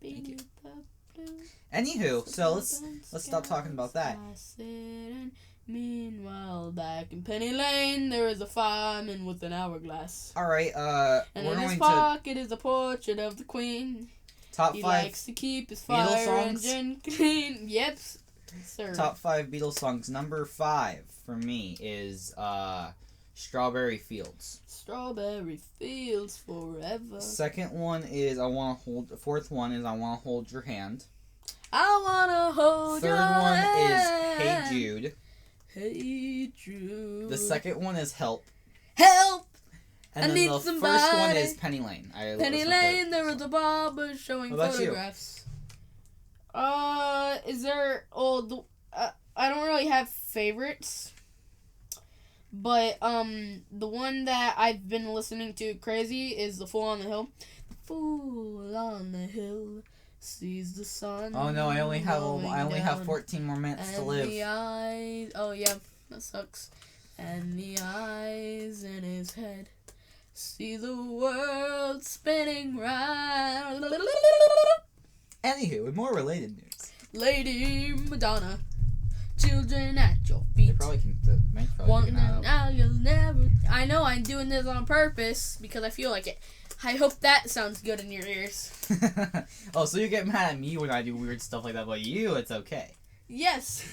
Thank you. Anywho, so let's stop talking about that. Meanwhile, back in Penny Lane, there is a fireman with an hourglass. All right, and we're in going his to pocket is a portrait of the Queen. top He 5 likes to keep his Beatles fire songs. engine clean. Yep, sir. Top 5 Beatles songs. Number 5 for me is Strawberry Fields. Strawberry Fields Forever. Second one is Fourth one is I Wanna Hold Your Hand. I wanna hold Third your one hand. is Hey Jude. Hey Jude. The second one is Help. Help! And I then need the first somebody. one is Penny Lane. Penny Lane, there was a barber showing What about you? photographs. Is there? I don't really have favorites, but the one that I've been listening to crazy is the Fool on the Hill. The Fool on the Hill sees the sun. Oh no, I only have down, 14 more minutes to live. The eyes. Oh yeah, that sucks. And the eyes in his head see the world spinning round. Anywho, with more related news. Lady Madonna, children at your feet. The man's probably One getting out. now you'll never. I know I'm doing this on purpose because I feel like it. I hope that sounds good in your ears. Oh, so you get mad at me when I do weird stuff like that, but you, it's okay. Yes.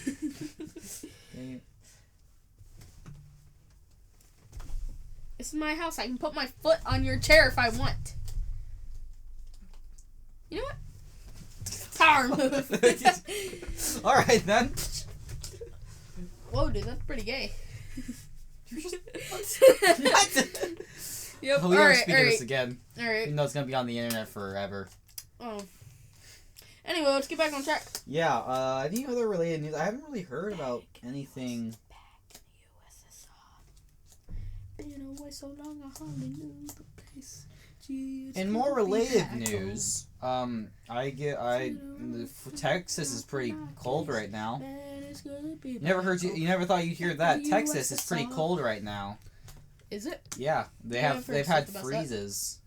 This is my house. I can put my foot on your chair if I want. You know what? Power move. Alright then. Whoa, dude, that's pretty gay. Yep. We never speak of this again. Alright. Even though it's gonna be on the internet forever. Oh. Anyway, let's get back on track. Yeah, any other related news? I haven't really heard about anything. Back in the USSR. Been away so long, I hardly knew the place. Gee, In more related news, Texas is pretty cold right now. You never thought you'd hear that. Texas is pretty cold right now. Is it? Yeah, they've had freezes.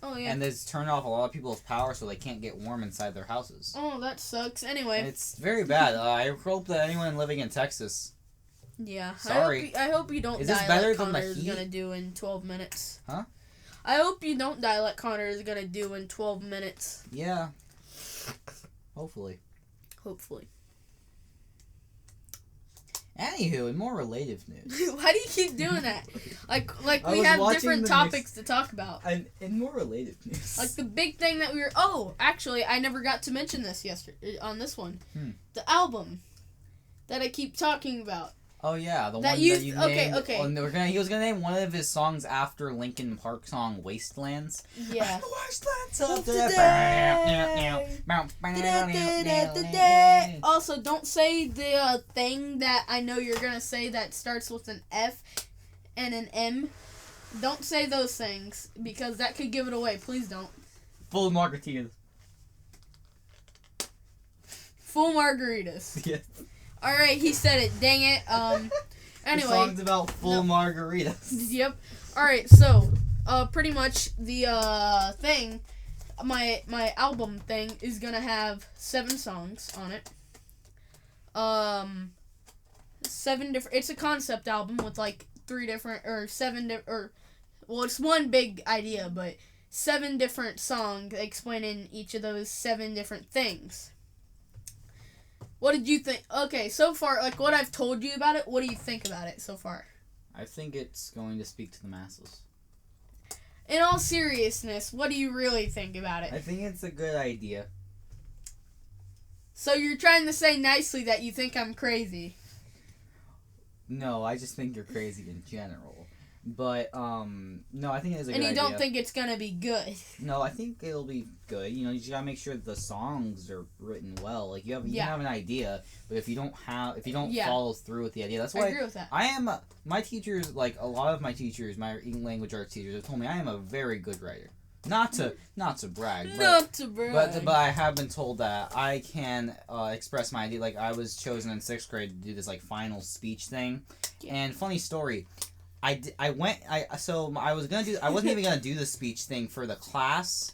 Oh yeah. And it's turned off a lot of people's power so they can't get warm inside their houses. Oh, that sucks. Anyway. It's very bad. I hope that anyone living in Texas. Yeah. Sorry. I hope you don't Is die this better like than the Connor is heat? gonna do in 12 minutes. Huh? I hope you don't die like Connor is gonna do in 12 minutes. Yeah. Hopefully. Hopefully. Anywho, in more related news. Why do you keep doing that? Like I we was have watching different the topics to talk about. In more related news. Like the big thing that we were. Oh, actually, I never got to mention this yesterday on this one. The album that I keep talking about. Oh yeah, the That one you- that you okay, named. okay. He was gonna name one of his songs after Linkin Park song "Wastelands." Yeah. Wastelands of today. Also, don't say the thing that I know you're gonna say that starts with an F and an M. Don't say those things because that could give it away. Please don't. Full margaritas. Full margaritas. Yes. All right, he said it. Dang it. Anyway. The song's about full margaritas. Yep. All right. So, pretty much the thing, my album thing is gonna have 7 songs on it. 7 different. It's a concept album with like 3 different or 7 well, it's one big idea, but 7 different songs explaining each of those 7 different things. What did you think? Okay, so far, like what I've told you about it, what do you think about it so far? I think it's going to speak to the masses. In all seriousness, what do you really think about it? I think it's a good idea. So you're trying to say nicely that you think I'm crazy. No, I just think you're crazy in general. But, no, I think it is a good idea. And you don't idea. think it's gonna be good? No, I think it'll be good. You know, you just gotta make sure that the songs are written well. Like, you can have an idea, but if you don't follow through with the idea, that's why I agree with that. I am, my teachers, like, a lot of my teachers, my English language arts teachers have told me I am a very good writer. Not to brag, but I have been told that I can express my idea. Like, I was chosen in 6th grade to do this, like, final speech thing. Yeah. And funny story, I wasn't even gonna do the speech thing for the class,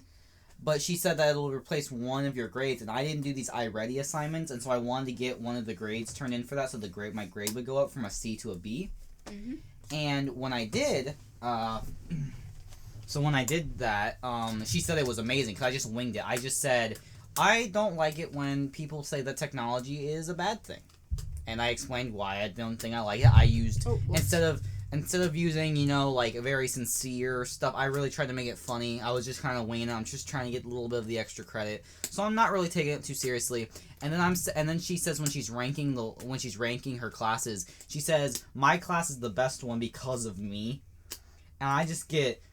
but she said that it'll replace one of your grades, and I didn't do these iReady assignments, and so I wanted to get one of the grades turned in for that, so my grade would go up from a C to a B. Mm-hmm. And when I did, that, she said it was amazing because I just winged it. I just said, I don't like it when people say that technology is a bad thing, and I explained why I don't think I like it. I used Instead of using, you know, like, very sincere stuff, I really tried to make it funny. I was just kind of winging it. I'm just trying to get a little bit of the extra credit. So I'm not really taking it too seriously. And then she says when she's ranking her classes, she says, my class is the best one because of me. And I just get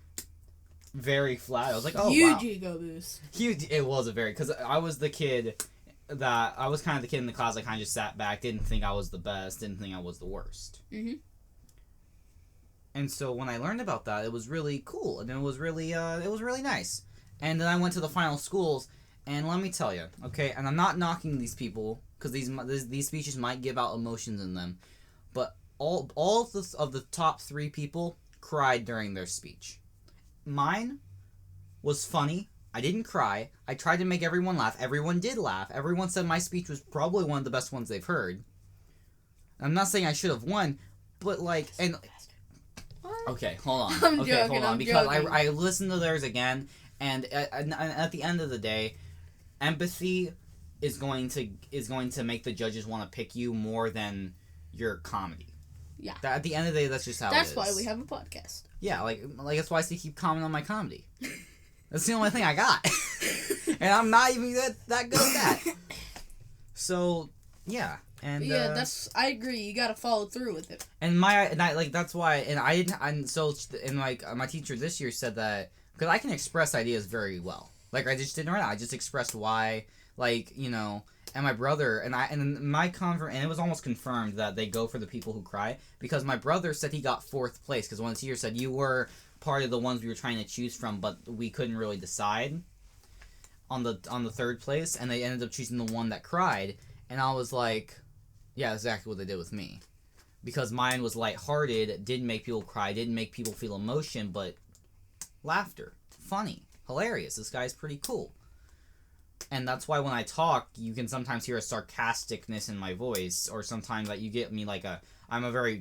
very flat. I was like, oh, huge wow. Ego boost. Huge. It was a very, because I was the kid I was kind of the kid in the class that kind of just sat back, didn't think I was the best, didn't think I was the worst. Mm-hmm. And so when I learned about that, it was really cool, and it was really nice. And then I went to the final schools, and let me tell you, okay, and I'm not knocking these people, because these speeches might give out emotions in them, but all of the top 3 people cried during their speech. Mine was funny. I didn't cry. I tried to make everyone laugh. Everyone did laugh. Everyone said my speech was probably one of the best ones they've heard. I'm not saying I should have won, but like, and... Okay, hold on. I'm joking. Because I listened to theirs again, and at the end of the day, empathy is going to make the judges want to pick you more than your comedy. Yeah. At the end of the day, that's just how it is. That's why we have a podcast. Yeah, like that's why I keep commenting on my comedy. That's the only thing I got, and I'm not even that good at that. So yeah. And yeah, I agree. You gotta follow through with it. And that's why. And I didn't. And so my teacher this year said that because I can express ideas very well. Like I just didn't right now. I just expressed why. Like you know. And my brother and it was almost confirmed that they go for the people who cry because my brother said he got 4th place because one of the teachers said you were part of the ones we were trying to choose from, but we couldn't really decide on the 3rd place, and they ended up choosing the one that cried. And I was like. Yeah, that's exactly what they did with me. Because mine was lighthearted, didn't make people cry, didn't make people feel emotion, but laughter. Funny. Hilarious. This guy's pretty cool. And that's why when I talk, you can sometimes hear a sarcasticness in my voice, or sometimes that you get me I'm a very,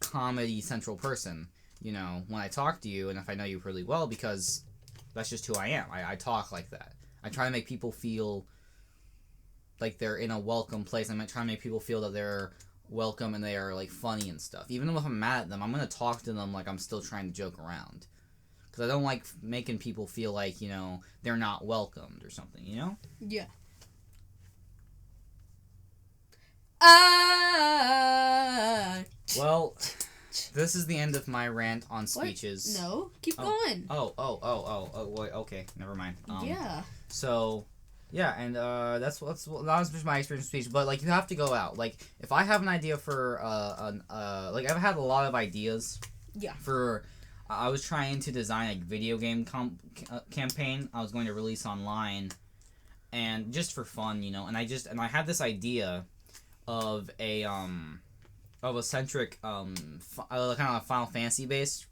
comedy central person, you know, when I talk to you, and if I know you really well, because that's just who I am. I talk like that. I try to make people feel like they're in a welcome place. I'm trying to make people feel that they're welcome and they are funny and stuff. Even if I'm mad at them, I'm gonna talk to them like I'm still trying to joke around, because I don't like making people feel like they're not welcomed or something. Yeah. Well, this is the end of my rant on speeches. What? No, keep going. Wait, okay, never mind. Yeah. So. Yeah, and that was just my experience with speech. But you have to go out. If I have an idea for I've had a lot of ideas. Yeah. I was trying to design a video game campaign. I was going to release online, and just for fun, And I had this idea of a centric kind of Final Fantasy based,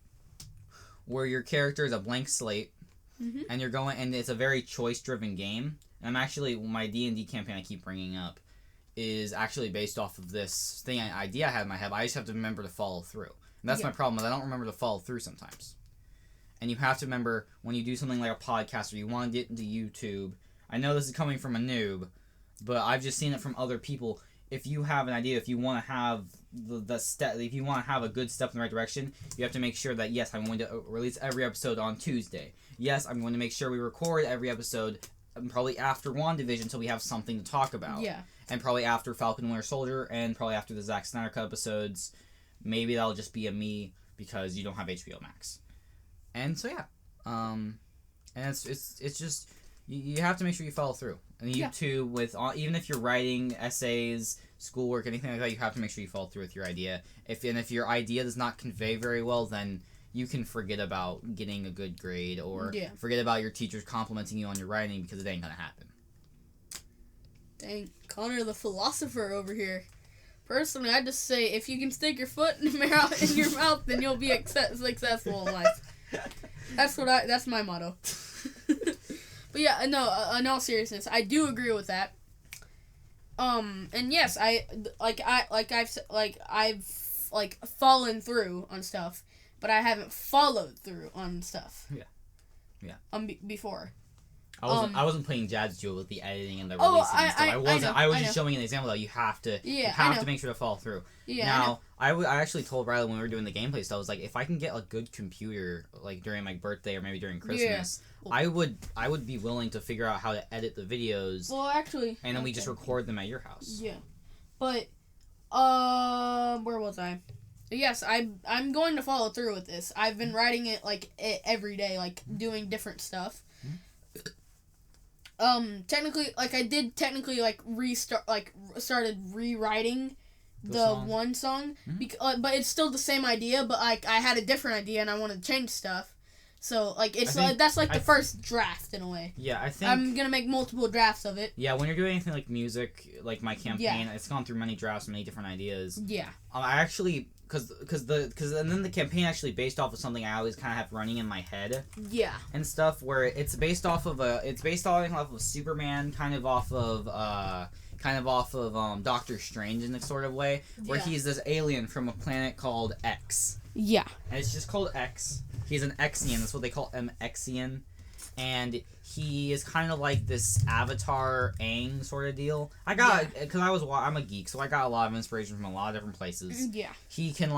where your character is a blank slate, and you're going, and it's a very choice driven game. And my D&D campaign I keep bringing up is actually based off of this idea I had in my head. I just have to remember to follow through. And that's my problem, is I don't remember to follow through sometimes. And you have to remember, when you do something like a podcast or you want to get into YouTube, I know this is coming from a noob, but I've just seen it from other people. If you have an idea, if you want to have if you want to have a good step in the right direction, you have to make sure that, yes, I'm going to release every episode on Tuesday. Yes, I'm going to make sure we record every episode probably after WandaVision, so we have something to talk about. Yeah. And probably after Falcon and Winter Soldier, and probably after the Zack Snyder Cut episodes. Maybe that'll just be a me because you don't have HBO Max. And so yeah, and it's just you have to make sure you follow through. And you too, with even if you're writing essays, schoolwork, anything like that, you have to make sure you follow through with your idea. If your idea does not convey very well, then you can forget about getting a good grade or forget about your teachers complimenting you on your writing because it ain't gonna happen. Dang, Connor the philosopher over here. Personally, I just say if you can stick your foot in your mouth, then you'll be successful in life. That's my motto. But yeah, no. In all seriousness, I do agree with that. And yes, I've fallen through on stuff, but I haven't followed through on stuff. Yeah. Before. I wasn't playing Jad's Duel with the editing and the releasing and stuff. I was just showing an example that you have to make sure to follow through. Yeah. Now, I actually told Riley when we were doing the gameplay stuff, I was like, if I can get a good computer like during my birthday or maybe during Christmas, I would be willing to figure out how to edit the videos. Well, actually, and then we just record them at your house. Yeah. But where was I? Yes, I'm going to follow through with this. I've been writing it every day, doing different stuff. Technically, started rewriting the one song, but it's still the same idea, but I had a different idea and I wanted to change stuff. So that's the first draft in a way. Yeah, I think I'm gonna make multiple drafts of it. Yeah, when you're doing anything like music, like my campaign, it's gone through many drafts, many different ideas. Yeah. I actually because then the campaign actually based off of something I always kind of have running in my head. Yeah. And stuff where it's based off of Superman, kind of off of Doctor Strange in a sort of way, where he's this alien from a planet called X. Yeah. And it's just called X. He's an Xian. That's what they call him, Xian. And he is kind of like this Avatar Aang sort of deal. Because I'm a geek, so I got a lot of inspiration from a lot of different places. Yeah. He can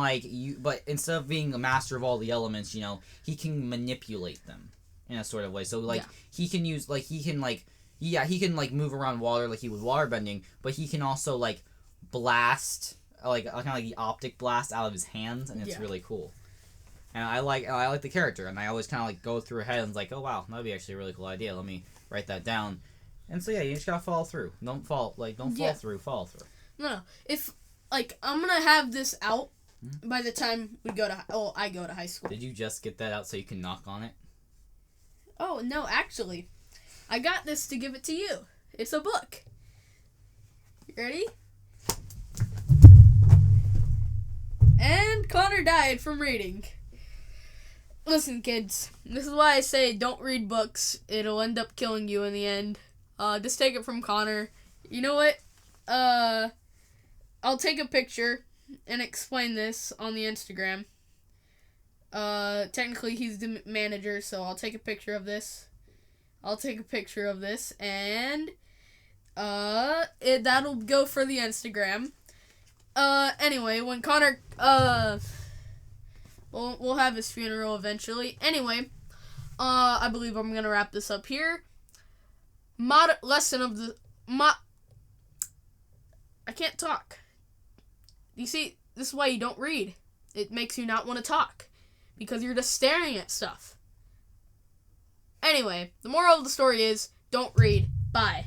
but instead of being a master of all the elements, he can manipulate them in a sort of way. So he can use he can move around water like he was waterbending, but he can also blast kind of like the optic blast out of his hands, and it's really cool. And I like the character, and I always kind of go through head and oh wow, that'd be actually a really cool idea. Let me write that down. And so you just gotta follow through. Don't fall through. Follow through. No, if I'm gonna have this out by the time I go to high school. Did you just get that out so you can knock on it? Oh no, actually, I got this to give it to you. It's a book. You ready? And Connor died from reading. Listen, kids, this is why I say don't read books. It'll end up killing you in the end. Just take it from Connor. You know what? I'll take a picture and explain this on the Instagram. Technically, he's the manager, so I'll take a picture of this. And that'll go for the Instagram. Anyway, when Connor, we'll have his funeral eventually. Anyway, I believe I'm gonna wrap this up here. I can't talk. You see, this is why you don't read. It makes you not want to talk, because you're just staring at stuff. Anyway, the moral of the story is, don't read. Bye.